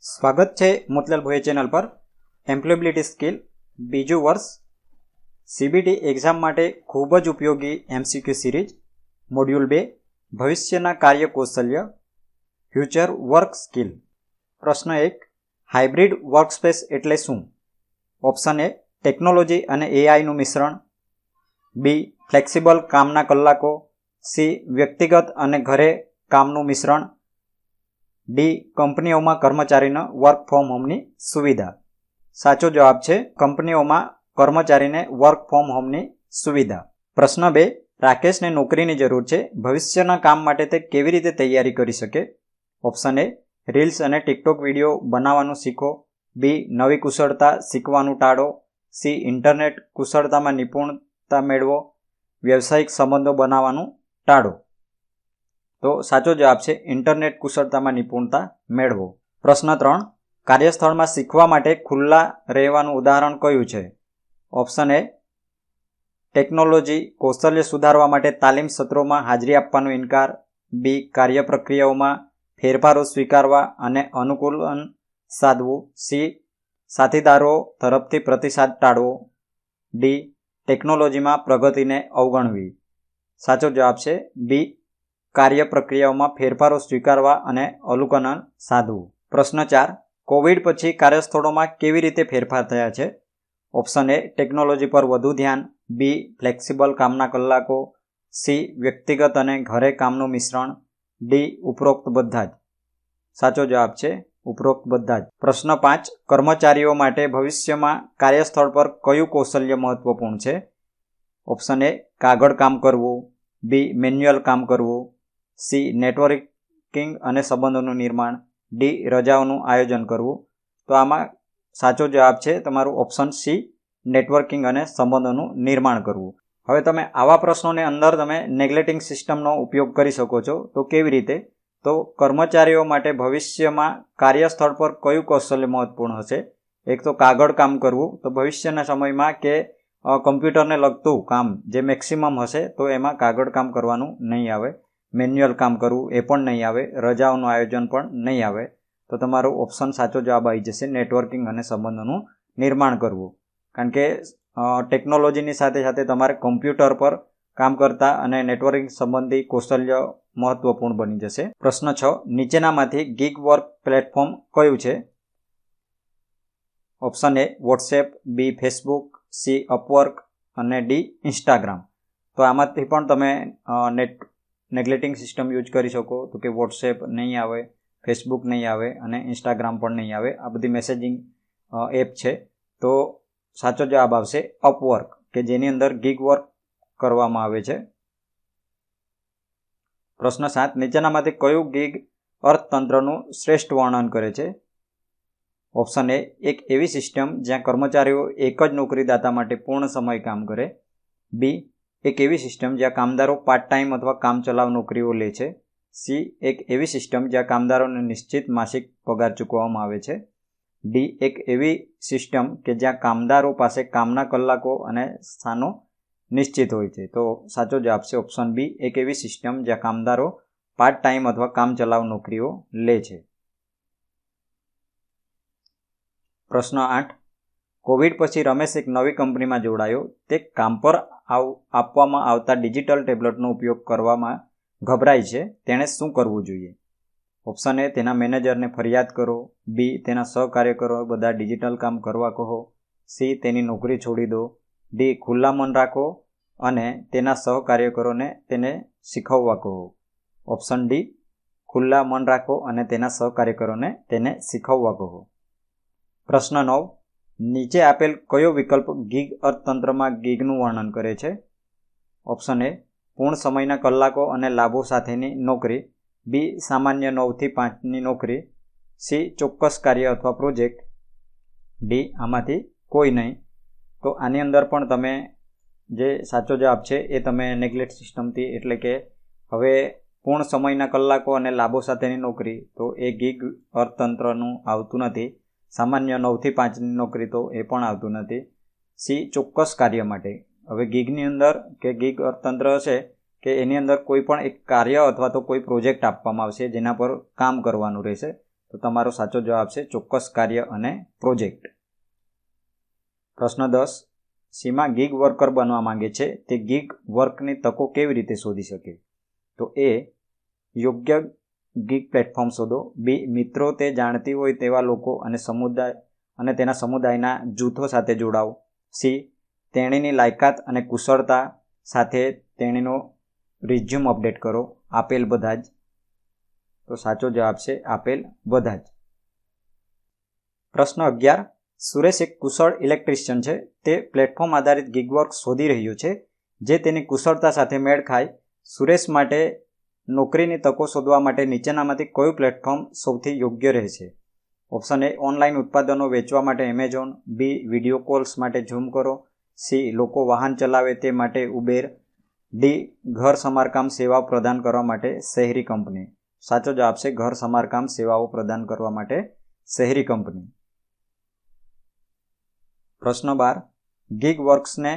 સ્વાગત છે મોતીલાલ ભોઈ ચેનલ પર. એમ્પ્લોયબિલિટી સ્કિલ બીજું વર્ષ સીબીટી એક્ઝામ માટે ખૂબ જ ઉપયોગી એમસીક્યુ સિરીઝ મોડ્યુલ 2 ભવિષ્યના કાર્ય કૌશલ્ય ફ્યુચર વર્ક સ્કિલ. પ્રશ્ન 1 હાઇબ્રિડ વર્કસ્પેસ એટલે શું? ઓપ્શન એ ટેકનોલોજી અને એઆઈનું મિશ્રણ, બી ફ્લેક્સિબલ કામના કલાકો, સી વ્યક્તિગત અને ઘરે કામનું મિશ્રણ, ડી કંપનીઓમાં કર્મચારીના વર્ક ફ્રોમ હોમની સુવિધા. સાચો જવાબ છે કંપનીઓમાં કર્મચારીને વર્ક ફ્રોમ હોમની સુવિધા. પ્રશ્ન 2 રાકેશને નોકરીની જરૂર છે, ભવિષ્યના કામ માટે તે કેવી રીતે તૈયારી કરી શકે? ઓપ્શન એ રીલ્સ અને ટિકટોક વિડીયો બનાવવાનું શીખો, બી નવી કુશળતા શીખવાનું ટાળો, સી ઇન્ટરનેટ કુશળતામાં નિપુણતા મેળવો, વ્યવસાયિક સંબંધો બનાવવાનું ટાળો. તો સાચો જવાબ છે ઇન્ટરનેટ કુશળતામાં નિપુણતા મેળવો. પ્રશ્ન 3 કાર્યસ્થળમાં શીખવા માટે ખુલ્લા રહેવાનું ઉદાહરણ કયું છે? ઓપ્શન એ ટેકનોલોજી કૌશલ્ય સુધારવા માટે તાલીમ સત્રોમાં હાજરી આપવાનો ઇનકાર, બી કાર્ય પ્રક્રિયાઓમાં ફેરફારો સ્વીકારવા અને અનુકૂલન સાધવું, સી સાથીદારો તરફથી પ્રતિસાદ ટાળવો, ડી ટેકનોલોજીમાં પ્રગતિને અવગણવી. સાચો જવાબ છે બી કાર્ય પ્રક્રિયાઓમાં ફેરફારો સ્વીકારવા અને અવલોકન સાધવું. પ્રશ્ન 4 કોવિડ પછી કાર્યસ્થળોમાં કેવી રીતે ફેરફાર થયા છે? ઓપ્શન એ ટેકનોલોજી પર વધુ ધ્યાન, બી ફ્લેક્સિબલ કામના કલાકો, સી વ્યક્તિગત અને ઘરે કામનું મિશ્રણ, ડી ઉપરોક્ત બધા જ. સાચો જવાબ છે ઉપરોક્ત બધા જ. પ્રશ્ન 5 કર્મચારીઓ માટે ભવિષ્યમાં કાર્યસ્થળ પર કયું કૌશલ્ય મહત્વપૂર્ણ છે? ઓપ્શન એ કાગળ કામ કરવું, બી મેન્યુઅલ કામ કરવું, સી નેટવર્કિંગ અને સંબંધોનું નિર્માણ, ડી રજાઓનું આયોજન કરવું. તો આમાં સાચો જવાબ છે તમારું ઓપ્શન સી નેટવર્કિંગ અને સંબંધોનું નિર્માણ કરવું. હવે તમે આવા પ્રશ્નોને અંદર તમે નેગ્લેટિંગ સિસ્ટમનો ઉપયોગ કરી શકો છો. તો કેવી રીતે? તો કર્મચારીઓ માટે ભવિષ્યમાં કાર્યસ્થળ પર કયું કૌશલ્ય મહત્વપૂર્ણ હશે? એક તો કાગળ કામ કરવું, તો ભવિષ્યના સમયમાં કે કમ્પ્યુટરને લગતું કામ જે મેક્સિમમ હશે તો એમાં કાગળ કામ કરવાનું નહીં આવે, મેન્યુઅલ કામ કરવું એ પણ નહીં આવે, રજાઓનું આયોજન પણ નહીં આવે. તો તમારો ઓપ્શન સાચો જવાબ આવી જશે નેટવર્કિંગ અને સંબંધોનું નિર્માણ કરવું. કારણ કે ટેકનોલોજીની સાથે સાથે તમારે કમ્પ્યુટર પર કામ કરતા અને નેટવર્કિંગ સંબંધી કૌશલ્ય મહત્વપૂર્ણ બની જશે. પ્રશ્ન 6 નીચેનામાંથી ગીગ વર્ક પ્લેટફોર્મ કયું છે? Option A WhatsApp, B Facebook, C Upwork અને ડી ઇન્સ્ટાગ્રામ. તો આમાંથી પણ તમે નેગ્લેટિંગ સિસ્ટમ યુઝ કરી શકો. તો કે વોટ્સએપ નહીં આવે, ફેસબુક નહીં આવે અને ઇન્સ્ટાગ્રામ પણ નહીં આવે. આ બધી મેસેજિંગ એપ છે. તો સાચો જવાબ આવશે અપવર્ક, કે જેની અંદર ગીગ વર્ક કરવામાં આવે છે. પ્રશ્ન 7 નીચેનામાંથી કયું ગીગ અર્થતંત્રનું શ્રેષ્ઠ વર્ણન કરે છે? ઓપ્શન એ એક એવી સિસ્ટમ જ્યાં કર્મચારીઓ એક જ નોકરીદાતા માટે પૂર્ણ સમય કામ કરે, બી એક એવી સિસ્ટમ જ્યાં કામદારો પાર્ટ ટાઈમ અથવા કામચલાઉ નોકરીઓ લે છે, સી એક એવી સિસ્ટમ જ્યાં કામદારોને નિશ્ચિત માસિક પગાર ચૂકવવામાં આવે છે, ડી એક એવી સિસ્ટમ કે જ્યાં કામદારો પાસે કામના કલાકો અને સ્થાનો નિશ્ચિત હોય છે. તો સાચો જવાબ છે ઓપ્શન બી એક એવી સિસ્ટમ જ્યાં કામદારો પાર્ટ ટાઈમ અથવા કામચલાઉ નોકરીઓ લે છે. પ્રશ્ન 8 કોવિડ પછી રમેશ એક નવી કંપનીમાં જોડાયો. તે કામ પર આપવામાં આવતા ડિજિટલ ટેબ્લેટનો ઉપયોગ કરવામાં ગભરાય છે. તેણે શું કરવું જોઈએ? ઓપ્શન એ તેના મેનેજરને ફરિયાદ કરો, બી તેના સહકાર્યકરો બધા ડિજિટલ કામ કરવા કહો, સી તેની નોકરી છોડી દો, ડી ખુલ્લા મન રાખો અને તેના સહકાર્યકરોને તેને શીખવવા કહો. ઓપ્શન ડી ખુલ્લા મન રાખો અને તેના સહકાર્યકરોને તેને શીખવવા કહો. પ્રશ્ન 9 નીચે આપેલ કયો વિકલ્પ ગીગ અર્થતંત્રમાં ગીગનું વર્ણન કરે છે? ઓપ્શન એ પૂર્ણ સમયના કલાકો અને લાભો સાથેની નોકરી, બી સામાન્ય 9 થી 5ની નોકરી, સી ચોક્કસ કાર્ય અથવા પ્રોજેક્ટ, ડી આમાંથી કોઈ નહીં. તો આની અંદર પણ તમે જે સાચો જવાબ છે એ તમે નેગ્લેક્ટ સિસ્ટમથી, એટલે કે હવે પૂર્ણ સમયના કલાકો અને લાભો સાથેની નોકરી, તો એ ગીગ અર્થતંત્રનું આવતું નથી. સામાન્ય 9 થી 5ની નોકરી તો એ પણ આવતું નથી. સી ચોક્કસ કાર્ય માટે. હવે ગીગની અંદર કે ગીગ અર્થતંત્ર હશે કે એની અંદર કોઈ પણ એક કાર્ય અથવા તો કોઈ પ્રોજેક્ટ આપવામાં આવશે જેના પર કામ કરવાનું રહેશે. તો તમારો સાચો જવાબ છે ચોક્કસ કાર્ય અને પ્રોજેક્ટ. પ્રશ્ન 10. સીમા ગીગ વર્કર બનવા માંગે છે, તે ગીગ વર્કની તકો કેવી રીતે શોધી શકે? તો એ યોગ્ય ગીગ પ્લેટફોર્મ શોધો. બી મિત્રો તે જાણતી હોય તેવા લોકો અને તેના સમુદાયના જૂથો સાથે જોડાઓ. સી તેણીની લાયકાત અને કુશળતા સાથે તેણીનો રિઝ્યુમ અપડેટ કરો. આપેલ બધા જ. તો સાચો જવાબ છે આપેલ બધા જ. પ્રશ્ન 11. સુરેશ એક કુશળ ઇલેક્ટ્રિશિયન છે. તે પ્લેટફોર્મ આધારિત ગીગ વર્ક શોધી રહ્યો છે જે તેની કુશળતા સાથે મેળ ખાય. સુરેશ માટે નોકરીની તકો શોધવા માટે નીચેનામાંથી કયું પ્લેટફોર્મ સૌથી યોગ્ય રહેશે? ઓપ્શન એ ઓનલાઈન ઉત્પાદનો વેચવા માટે એમેઝોન. બી વિડીયો કોલ્સ માટે ઝૂમ કરો. સી લોકો વાહન ચલાવે તે માટે ઉબેર. ડી ઘર સમારકામ સેવાઓ પ્રદાન કરવા માટે શહેરી કંપની. સાચો જવાબ છે ઘર સમારકામ સેવાઓ પ્રદાન કરવા માટે શહેરી કંપની. પ્રશ્ન 12. ગીગ વર્ક્સને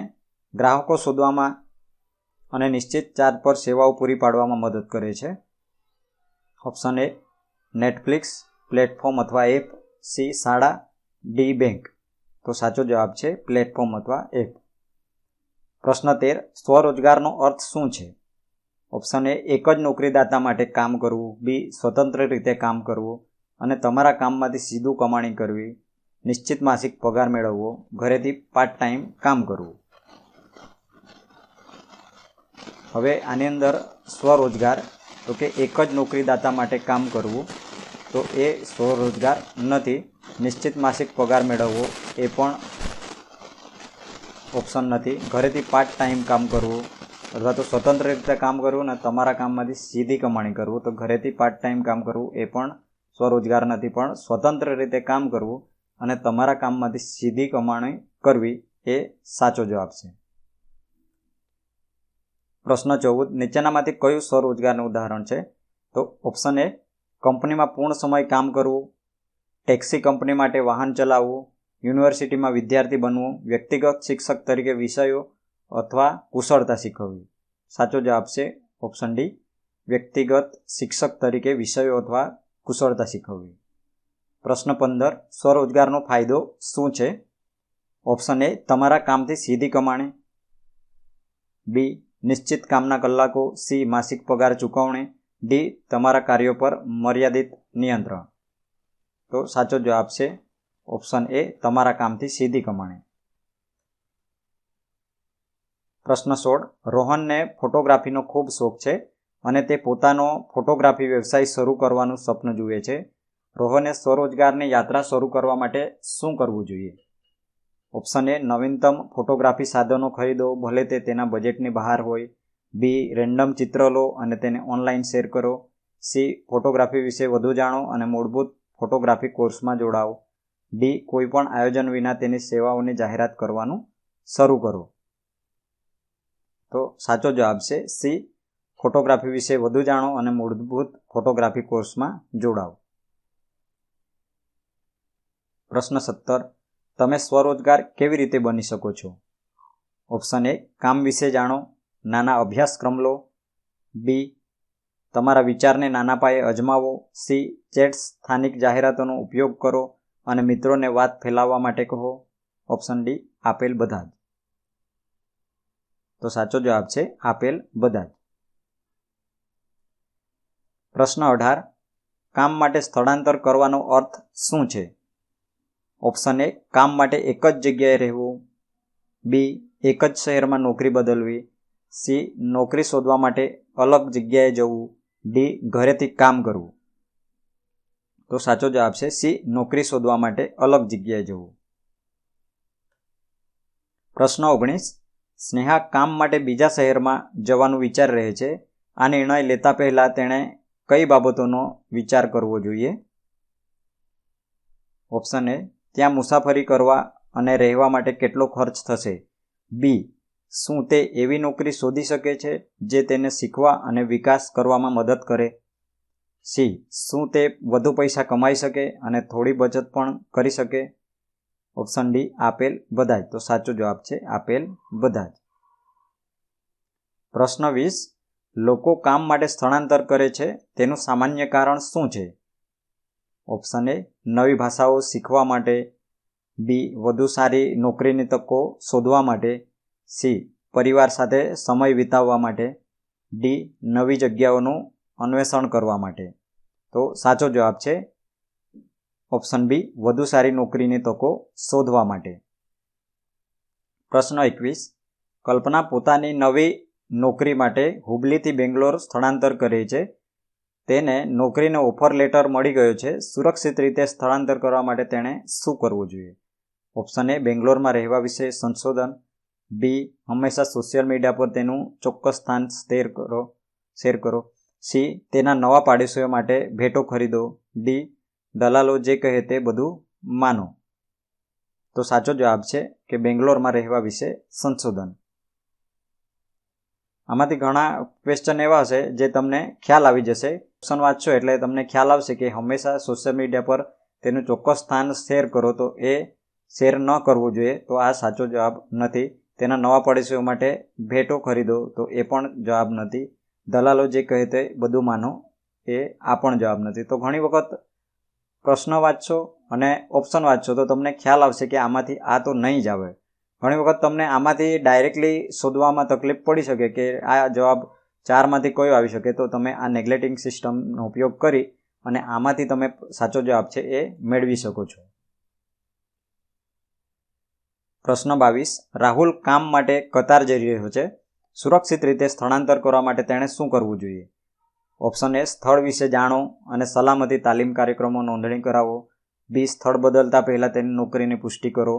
ગ્રાહકો શોધવામાં અને નિશ્ચિત ચાર્જ પર સેવાઓ પૂરી પાડવામાં મદદ કરે છે. ઓપ્શન એ નેટફ્લિક્સ, પ્લેટફોર્મ અથવા એપ. સી શાળા. D bank. તો સાચો જવાબ છે પ્લેટફોર્મ અથવા એપ. પ્રશ્ન 13. સ્વરોજગારનો અર્થ શું છે? ઓપ્શન એ એક જ નોકરીદાતા માટે કામ કરવું. બી સ્વતંત્ર રીતે કામ કરવું અને તમારા કામમાંથી સીધું કમાણી કરવી. નિશ્ચિત માસિક પગાર મેળવવો. ઘરેથી પાર્ટ ટાઈમ કામ કરવું. હવે આની અંદર સ્વરોજગાર તો કે એક જ નોકરીદાતા માટે કામ કરવું તો એ સ્વરોજગાર નથી. નિશ્ચિત માસિક પગાર મેળવવો એ પણ ઓપ્શન નથી. ઘરેથી પાર્ટ ટાઈમ કામ કરવું અથવા તો સ્વતંત્ર રીતે કામ કરવું અને તમારા કામમાંથી સીધી કમાણી કરવું તો ઘરેથી પાર્ટ ટાઈમ કામ કરવું એ પણ સ્વરોજગાર નથી, પણ સ્વતંત્ર રીતે કામ કરવું અને તમારા કામમાંથી સીધી કમાણી કરવી એ સાચો જવાબ છે. પ્રશ્ન 14. નીચેનામાંથી કયું સ્વરોજગારનું ઉદાહરણ છે? તો ઓપ્શન એ કંપનીમાં પૂર્ણ સમય કામ કરવું, ટેક્સી કંપની માટે વાહન ચલાવવું, યુનિવર્સિટીમાં વિદ્યાર્થી બનવું, વ્યક્તિગત શિક્ષક તરીકે વિષયો અથવા કુશળતા શીખવવી. સાચો જવાબ છે ઓપ્શન ડી વ્યક્તિગત શિક્ષક તરીકે વિષયો અથવા કુશળતા શીખવવી. પ્રશ્ન 15. સ્વરોજગારનો ફાયદો શું છે? ઓપ્શન એ તમારા કામથી સીધી કમાણી. બી નિશ્ચિત કામના કલાકો. સી માસિક પગાર ચૂકવણી. ડી તમારા કાર્યો પર મર્યાદિત નિયંત્રણ. તો સાચો જવાબ છે ઓપ્શન એ તમારા કામથી સીધી કમાણી. પ્રશ્ન 16. રોહનને ફોટોગ્રાફીનો ખૂબ શોખ છે અને તે પોતાનો ફોટોગ્રાફી વ્યવસાય શરૂ કરવાનું સપનું જુએ છે. રોહને સ્વરોજગારની યાત્રા શરૂ કરવા માટે શું કરવું જોઈએ? ઓપ્શન એ નવીનતમ ફોટોગ્રાફી સાધનો ખરીદો, ભલે તે તેના બજેટની બહાર હોય. બી રેન્ડમ ચિત્ર લો અને તેને ઓનલાઈન શેર કરો. સી ફોટોગ્રાફી વિશે વધુ જાણો અને મૂળભૂત ફોટોગ્રાફી કોર્સમાં જોડાઓ. ડી કોઈ પણ આયોજન વિના તેની સેવાઓની જાહેરાત કરવાનું શરૂ કરો. તો સાચો જવાબ છે સી ફોટોગ્રાફી વિશે વધુ જાણો અને મૂળભૂત ફોટોગ્રાફી કોર્સમાં જોડાઓ. પ્રશ્ન 17. તમે સ્વરોજગાર કેવી રીતે બની શકો છો? ઓપ્શન એ કામ વિશે જાણો, નાના અભ્યાસક્રમ લો. બી તમારા વિચારને નાના પાયે અજમાવો. સી ચેટ્સ સ્થાનિક જાહેરાતોનો ઉપયોગ કરો અને મિત્રોને વાત ફેલાવવા માટે કહો. ઓપ્શન ડી આપેલ બધા જ. તો સાચો જવાબ છે આપેલ બધા જ. પ્રશ્ન 18. કામ માટે સ્થળાંતર કરવાનો અર્થ શું છે? ઓપ્શન એ કામ માટે એક જ જગ્યાએ રહેવું. બી એક જ શહેરમાં નોકરી બદલવી. સી નોકરી શોધવા માટે અલગ જગ્યાએ જવું. ડી ઘરેથી કામ કરવું. તો સાચો જવાબ છે સી નોકરી શોધવા માટે અલગ જગ્યાએ જવું. પ્રશ્ન 19. સ્નેહા કામ માટે બીજા શહેરમાં જવાનું વિચાર રહે છે. આ નિર્ણય લેતા પહેલા તેણે કઈ બાબતોનો વિચાર કરવો જોઈએ? ઓપ્શન એ ત્યાં મુસાફરી કરવા અને રહેવા માટે કેટલો ખર્ચ થશે. બી શું તે એવી નોકરી શોધી શકે છે જે તેને શીખવા અને વિકાસ કરવામાં મદદ કરે. સી શું તે વધુ પૈસા કમાઈ શકે અને થોડી બચત પણ કરી શકે. ઓપ્શન ડી આપેલ બધા જ. તો સાચો જવાબ છે આપેલ બધા જ. પ્રશ્ન 20. લોકો કામ માટે સ્થળાંતર કરે છે તેનું સામાન્ય કારણ શું છે? ઓપ્શન એ નવી ભાષાઓ શીખવા માટે, બી વધુ સારી નોકરીની તકો શોધવા માટે, સી પરિવાર સાથે સમય વિતાવવા માટે, ડી નવી જગ્યાઓનું અન્વેષણ કરવા માટે. તો સાચો જવાબ છે ઓપ્શન બી વધુ સારી નોકરીની તકો શોધવા માટે. પ્રશ્ન 21. કલ્પના પોતાની નવી નોકરી માટે હુબલીથી બેંગ્લોર સ્થળાંતર કરે છે. તેને નોકરીનો ઓફર લેટર મળી ગયો છે. સુરક્ષિત રીતે સ્થળાંતર કરવા માટે તેણે શું કરવું જોઈએ? ઓપ્શન એ બેંગ્લોરમાં રહેવા વિશે સંશોધન, બી હંમેશા સોશિયલ મીડિયા પર તેનું ચોક્કસ સ્થાન શેર કરો, સી તેના નવા પાડોશીઓ માટે ભેટો ખરીદો, ડી દલાલો જે કહે તે બધું માનો. તો સાચો જવાબ છે કે બેંગ્લોરમાં રહેવા વિશે સંશોધન. આમાંથી ઘણા ક્વેશ્ચન એવા હશે જે તમને ખ્યાલ આવી જશે. ઓપ્શન વાંચશો એટલે તમને ખ્યાલ આવશે કે હંમેશા સોશિયલ મીડિયા પર તેનું ચોક્કસ સ્થાન શેર કરો, તો એ શેર ન કરવું જોઈએ. તો આ સાચો જવાબ નથી. તેના નવા પડોશીઓ માટે ભેટો ખરીદો, તો એ પણ જવાબ નથી. દલાલો જે કહે તે બધું માનો, એ આ પણ જવાબ નથી. તો ઘણી વખત પ્રશ્ન વાંચશો અને ઓપ્શન વાંચશો તો તમને ખ્યાલ આવશે કે આમાંથી આ તો નહીં જ આવે. ઘણી વખત તમને આમાંથી ડાયરેક્ટલી શોધવામાં તકલીફ પડી શકે કે આ જવાબ 4માંથી કયો આવી શકે. તો તમે આ નેગ્લેક્ટિંગ સિસ્ટમનો ઉપયોગ કરી અને આમાંથી તમે સાચો જવાબ છે એ મેળવી શકો છો. પ્રશ્ન 22. રાહુલ કામ માટે કતાર જઈ રહ્યો છે. સુરક્ષિત રીતે સ્થળાંતર કરવા માટે તેણે શું કરવું જોઈએ? ઓપ્શન એ સ્થળ વિશે જાણો અને સલામતી તાલીમ કાર્યક્રમો નોંધણી કરાવો, બી સ્થળ બદલતા પહેલાં તેની નોકરીની પુષ્ટિ કરો,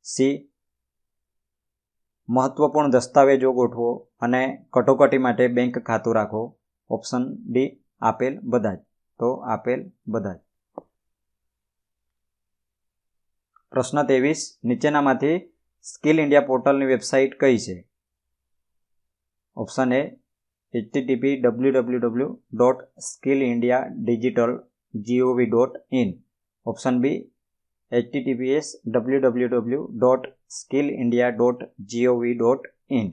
સી મહત્વપૂર્ણ દસ્તાવેજો ગોઠવો અને કટોકટી માટે બેંક ખાતું રાખો, ઓપ્શન ડી આપેલ બધા જ. તો આપેલ બધા જ. પ્રશ્ન 23. નીચેનામાંથી સ્કિલ ઇન્ડિયા પોર્ટલની વેબસાઇટ કઈ છે? Option A http://www.skillindiadigital.gov.in, option B https://www.skillindia.gov.in,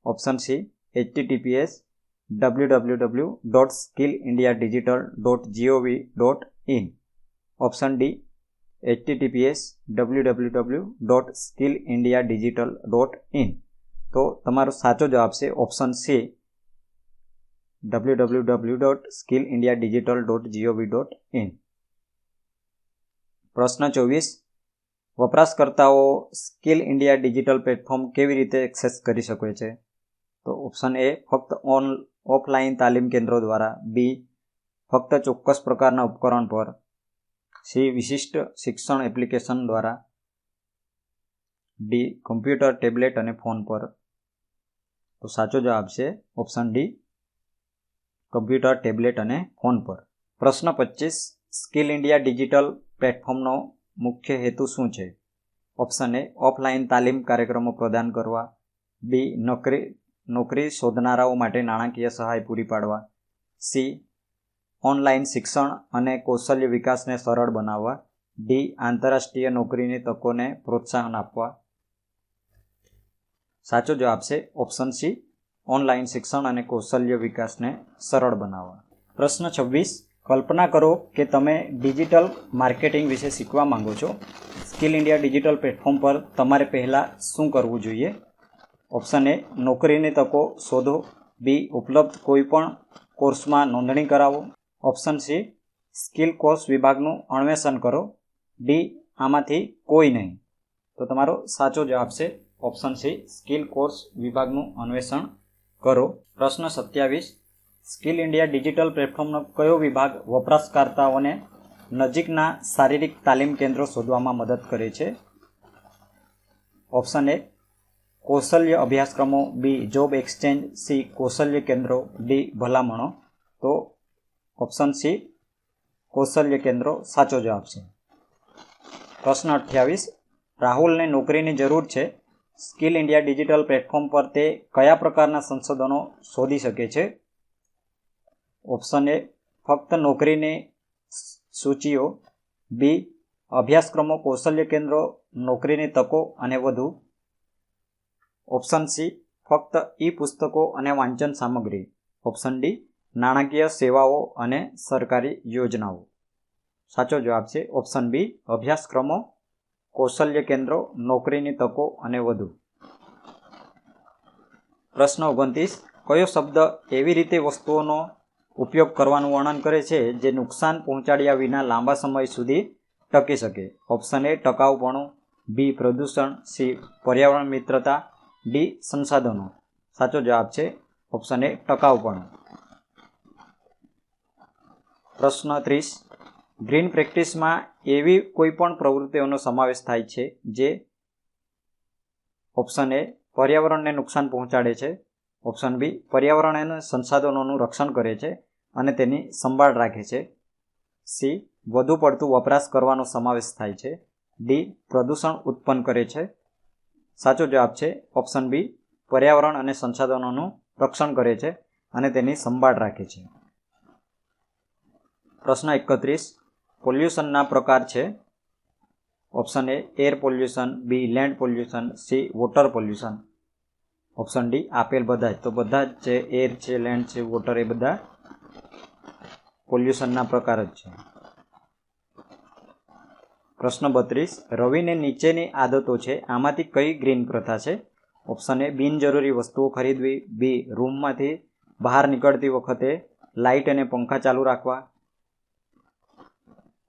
option C https://www.skillindiadigital.gov.in, option D https://www.skillindiadigital.in. તો તમારો સાચો જવાબ છે ઓપ્શન સી www.skillindiadigital.gov.in. પ્રશ્ન 24. વપરાશકર્તાઓ સ્કિલ ઇન્ડિયા ડિજિટલ પ્લેટફોર્મ કેવી રીતે એક્સેસ કરી શકે છે? તો ઓપ્શન એ ફક્ત ઓફલાઈન તાલીમ કેન્દ્રો દ્વારા, બી ફક્ત ચોક્કસ પ્રકારના ઉપકરણ પર, સી વિશિષ્ટ શિક્ષણ એપ્લિકેશન દ્વારા, ડી કમ્પ્યુટર, ટેબ્લેટ અને ફોન પર. તો સાચો જવાબ છે ઓપ્શન ડી કમ્પ્યુટર, ટેબ્લેટ અને ફોન પર. પ્રશ્ન 25. સ્કિલ ઇન્ડિયા ડિજિટલ પ્લેટફોર્મનો મુખ્ય હેતુ શું છે? ઓપ્શન એ ઓફલાઈન તાલીમ કાર્યક્રમો પ્રદાન કરવા, બી નોકરી શોધનારાઓ માટે નાણાકીય સહાય પૂરી પાડવા, સી ઓનલાઈન શિક્ષણ અને કૌશલ્ય વિકાસને સરળ બનાવવા, ડી આંતરરાષ્ટ્રીય નોકરીની તકોને પ્રોત્સાહન આપવા. સાચો જવાબ છે ઓપ્શન સી ઓનલાઈન શિક્ષણ અને કૌશલ્ય વિકાસને સરળ બનાવવા. પ્રશ્ન 26. કલ્પના કરો કે તમે ડિજિટલ માર્કેટિંગ વિશે શીખવા માંગો છો. સ્કિલ ઇન્ડિયા ડિજિટલ પ્લેટફોર્મ પર તમારે પહેલાં શું કરવું જોઈએ? ઓપ્શન એ નોકરીની તકો શોધો, બી ઉપલબ્ધ કોઈપણ કોર્સમાં નોંધણી કરાવો, ઓપ્શન સી સ્કિલ કોર્સ વિભાગનું અન્વેષણ કરો, ડી આમાંથી કોઈ નહીં. તો તમારો સાચો જવાબ છે ઓપ્શન સી સ્કિલ કોર્સ વિભાગનું અન્વેષણ કરો. પ્રશ્ન 27. સ્કિલ ઇન્ડિયા ડિજિટલ પ્લેટફોર્મનો કયો વિભાગ વપરાશકર્તાઓને નજીકના શારીરિક તાલીમ કેન્દ્રો શોધવામાં મદદ કરે છે? ઓપ્શન એ કૌશલ્ય અભ્યાસક્રમો, બી જોબ એક્સચેન્જ, સી કૌશલ્ય કેન્દ્રો, ડી ભલામણો. તો ઓપ્શન સી કૌશલ્ય કેન્દ્રો સાચો જવાબ છે. પ્રશ્ન 28. રાહુલને નોકરીની જરૂર છે. સ્કિલ ઇન્ડિયા ડિજિટલ પ્લેટફોર્મ પર તે કયા પ્રકારના સંશોધનો શોધી શકે છે? ઓપ્શન એ ફક્ત નોકરીની સૂચિઓ, બી અભ્યાસક્રમો, કૌશલ્ય કેન્દ્રો, નોકરીની તકો અને વધુ, ઓપ્શન સી ફક્ત ઈ પુસ્તકો અને વાંચન સામગ્રી, ઓપ્શન ડી નાણાકીય સેવાઓ અને સરકારી યોજનાઓ. સાચો જવાબ છે ઓપ્શન બી, અભ્યાસક્રમો, કૌશલ્ય કેન્દ્રો, નોકરીની તકો અને વધુ. પ્રશ્ન 29. કયો શબ્દ એવી રીતે વસ્તુઓનો ઉપયોગ કરવાનું વર્ણન કરે છે જે નુકસાન પહોંચાડ્યા વિના લાંબા સમય સુધી ટકી શકે? ઓપ્શન એ ટકાઉપણું, બી પ્રદૂષણ, સી પર્યાવરણ મિત્રતા, ડી સંસાધનો. સાચો જવાબ છે ઓપ્શન એ ટકાઉપણું. પ્રશ્ન 30. ગ્રીન પ્રેક્ટિસમાં એવી કોઈ પણ પ્રવૃત્તિઓનો સમાવેશ થાય છે જે ઓપ્શન એ પર્યાવરણને નુકસાન પહોંચાડે છે, ઓપ્શન બી પર્યાવરણ અને સંસાધનોનું રક્ષણ કરે છે અને તેની સંભાળ રાખે છે, સી વધુ પડતું વપરાશ કરવાનો સમાવેશ થાય છે, ડી પ્રદૂષણ ઉત્પન્ન કરે છે. સાચો જવાબ છે ઓપ્શન બી, પર્યાવરણ અને સંસાધનોનું રક્ષણ કરે છે અને તેની સંભાળ રાખે છે. પ્રશ્ન 31. પોલ્યુશનના પ્રકાર છે. Option A air pollution, B land pollution, C water pollution. Option D આપેલ બધા જ. તો બધા જ છે, એર છે, લેન્ડ છે, વોટર, એ બધા પોલ્યુશનના પ્રકાર જ છે. પ્રશ્ન 32. રવિને નીચેની આદતો છે, આમાંથી કઈ ગ્રીન પ્રથા છે? ઓપ્શન એ બિનજરૂરી વસ્તુઓ ખરીદવી, બી રૂમમાંથી બહાર નીકળતી વખતે લાઇટ અને પંખા ચાલુ રાખવા,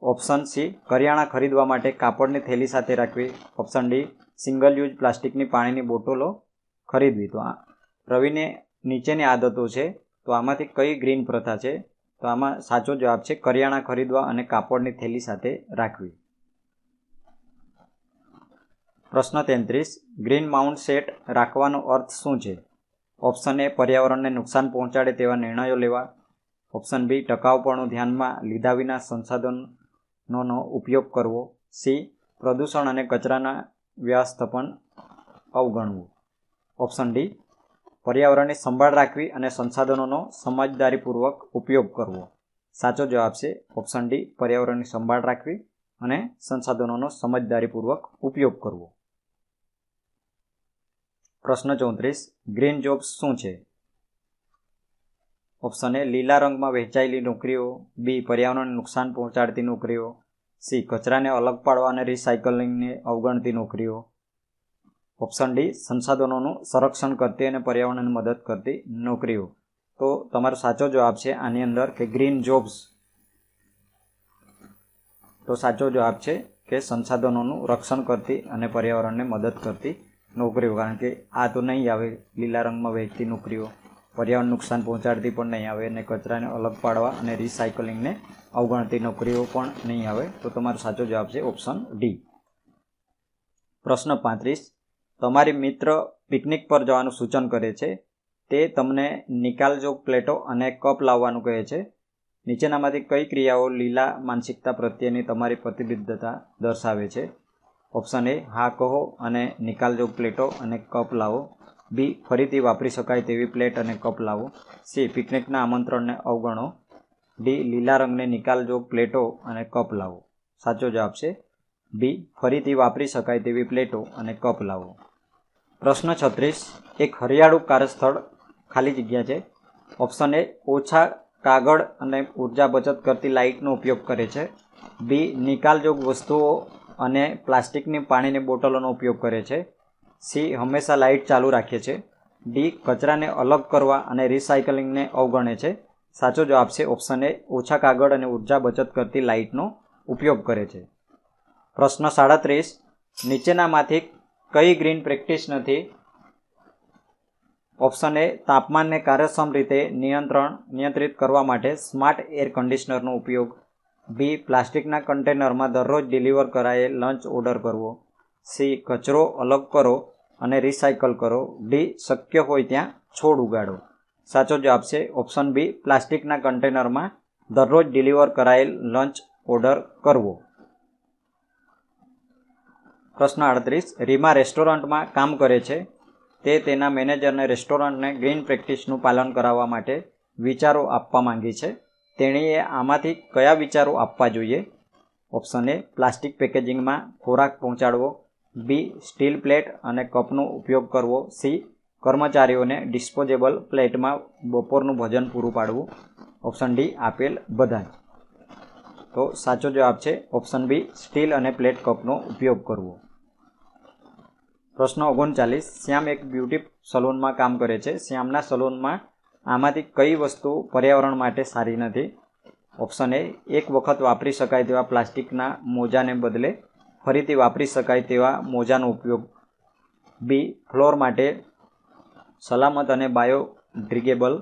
ઓપ્શન સી કરિયાણા ખરીદવા માટે કાપડની થેલી સાથે રાખવી, ઓપ્શન ડી સિંગલ યુઝ પ્લાસ્ટિકની પાણીની બોટલો ખરીદવી. તો આ રવિને નીચેની આદતો છે, તો આમાંથી કઈ ગ્રીન પ્રથા છે? તો આમાં સાચો જવાબ છે કરિયાણા ખરીદવા અને કાપડની થેલી સાથે રાખવી. પ્રશ્ન 33. ગ્રીન માઉન્ટ સેટ રાખવાનો અર્થ શું છે? ઓપ્શન એ પર્યાવરણને નુકસાન પહોંચાડે તેવા નિર્ણયો લેવા, ઓપ્શન બી ટકાઉપણું ધ્યાનમાં લીધા વિના સંસાધનોનો ઉપયોગ કરવો, સી પ્રદૂષણ અને કચરાના વ્યવસ્થાપન અવગણવું, ઓપ્શન ડી પર્યાવરણની સંભાળ રાખવી અને સંસાધનોનો સમજદારીપૂર્વક ઉપયોગ કરવો. સાચો જવાબ છે ઓપ્શન ડી પર્યાવરણની સંભાળ રાખવી અને સંસાધનોનો સમજદારીપૂર્વક ઉપયોગ કરવો. પ્રશ્ન 34. ગ્રીન જોબ્સ શું છે? ઓપ્શન એ લીલા રંગમાં વહેંચાયેલી નોકરીઓ, બી પર્યાવરણને નુકસાન પહોંચાડતી નોકરીઓ, સી કચરાને અલગ પાડવા અને રિસાયકલિંગને અવગણતી નોકરીઓ, ઓપ્શન ડી સંસાધનોનું સંરક્ષણ કરતી અને પર્યાવરણને મદદ કરતી નોકરીઓ. તો તમારો સાચો જવાબ છે આની અંદર કે ગ્રીન જોબ્સ. તો સાચો જવાબ છે કે સંસાધનોનું રક્ષણ કરતી અને પર્યાવરણને મદદ કરતી નોકરીઓ, કારણ કે આ તો નહીં આવે લીલા રંગમાં વહેંચતી નોકરીઓ, પર્યાવરણ નુકસાન પહોંચાડતી પણ નહીં આવે અને કચરાને અલગ પાડવા અને રિસાયકલિંગને અવગણતી નોકરીઓ પણ નહીં આવે. તો તમારો સાચો જવાબ છે ઓપ્શન ડી. પ્રશ્ન 35. તમારી મિત્ર પિકનિક પર જવાનું સૂચન કરે છે, તે તમને નિકાલજોગ પ્લેટો અને કપ લાવવાનું કહે છે. નીચેનામાંથી કઈ ક્રિયાઓ લીલા માનસિકતા પ્રત્યેની તમારી પ્રતિબદ્ધતા દર્શાવે છે? ઓપ્શન એ હા કહો અને નિકાલજોગ પ્લેટો અને કપ લાવો, બી ફરીથી વાપરી શકાય તેવી પ્લેટ અને કપ લાવો, સી પિકનિકના આમંત્રણને અવગણો, ડી લીલા રંગની નિકાલજોગ પ્લેટો અને કપ લાવો. સાચો જવાબ છે બી ફરીથી વાપરી શકાય તેવી પ્લેટો અને કપ લાવો. પ્રશ્ન 36. એક હરિયાળું કાર્યસ્થળ ખાલી જગ્યા છે. ઓપ્શન એ ઓછા કાગળ અને ઉર્જા બચત કરતી લાઇટનો ઉપયોગ કરે છે, બી નિકાલજોગ વસ્તુઓ અને પ્લાસ્ટિકની પાણીની બોટલોનો ઉપયોગ કરે છે, સી હંમેશા લાઇટ ચાલુ રાખે છે, ડી કચરાને અલગ કરવા અને રિસાયકલિંગને અવગણે છે. સાચો જવાબ છે ઓપ્શન એ ઓછા કાગળ અને ઉર્જા બચત કરતી લાઇટનો ઉપયોગ કરે છે. પ્રશ્ન 37. નીચેનામાંથી કઈ ગ્રીન પ્રેક્ટિસ નથી? ઓપ્શન એ તાપમાનને કાર્યક્ષમ રીતે નિયંત્રિત કરવા માટે સ્માર્ટ એર કન્ડિશનરનો ઉપયોગ, બી પ્લાસ્ટિકના કન્ટેનરમાં દરરોજ ડિલિવર કરાયેલ લંચ ઓર્ડર કરવો, સી કચરો અલગ કરો અને રિસાયકલ કરો, ડી શક્ય હોય ત્યાં છોડ ઉગાડો. સાચો જવાબ છે ઓપ્શન બી પ્લાસ્ટિકના કન્ટેનરમાં દરરોજ ડિલિવર કરાયેલ લંચ ઓર્ડર કરવો. પ્રશ્ન 38. રીમા રેસ્ટોરન્ટમાં કામ કરે છે. તે તેના મેનેજરને રેસ્ટોરન્ટને ગ્રીન પ્રેક્ટિસનું પાલન કરાવવા માટે વિચારો આપવા માંગે છે. તેણીએ આમાંથી કયા વિચારો આપવા જોઈએ? ઓપ્શન એ પ્લાસ્ટિક પેકેજિંગમાં ખોરાક પહોંચાડવો, બી સ્ટીલ પ્લેટ અને કપનો ઉપયોગ કરવો, સી કર્મચારીઓને ડિસ્પોઝેબલ પ્લેટમાં બપોરનું ભોજન પૂરું પાડવું, ઓપ્શન ડી આપેલ બધા જ. તો સાચો જવાબ છે ઓપ્શન બી, સ્ટીલ અને પ્લેટ કપનો ઉપયોગ કરવો. પ્રશ્ન 39. શ્યામ એક બ્યુટી સલૂનમાં કામ કરે છે. શ્યામના સલૂનમાં આમાંથી કઈ વસ્તુ પર્યાવરણ માટે સારી નથી? ઓપ્શન એ, એક વખત વાપરી શકાય તેવા પ્લાસ્ટિકના મોજાને બદલે ફરીથી વાપરી શકાય તેવા મોજાનો ઉપયોગ. બી, ફ્લોર માટે સલામત અને બાયોડિગ્રેડેબલ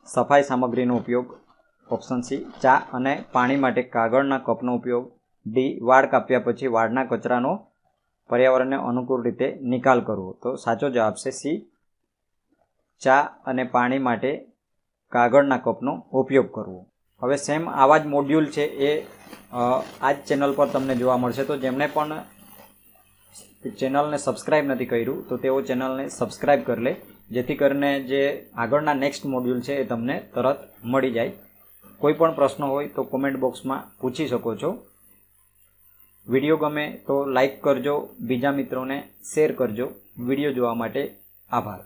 સફાઈ સામગ્રીનો ઉપયોગ. ઓપ્શન સી, ચા અને પાણી માટે કાગળના કપનો ઉપયોગ. ડી, વાળ કાપ્યા પછી વાળના કચરાનો પર્યાવરણને અનુકૂળ રીતે નિકાલ કરવો. તો સાચો જવાબ છે સી, ચા અને પાણી માટે કાગળના કપનો ઉપયોગ કરવો. હવે સેમ આવા જ મોડ્યુલ છે એ આ જ ચેનલ પર તમને જોવા મળશે. તો જેમણે પણ ચેનલને સબસ્ક્રાઈબ નથી કર્યું તો તેઓ ચેનલને સબસ્ક્રાઈબ કરી લે, જેથી કરીને જે આગળના નેક્સ્ટ મોડ્યુલ છે એ તમને તરત મળી જાય. કોઈ પણ પ્રશ્ન હોય તો કોમેન્ટ બોક્સમાં પૂછી શકો છો. વિડીયો ગમે તો લાઈક કરજો, બીજા મિત્રોને શેર કરજો. વિડીયો જોવા માટે આભાર.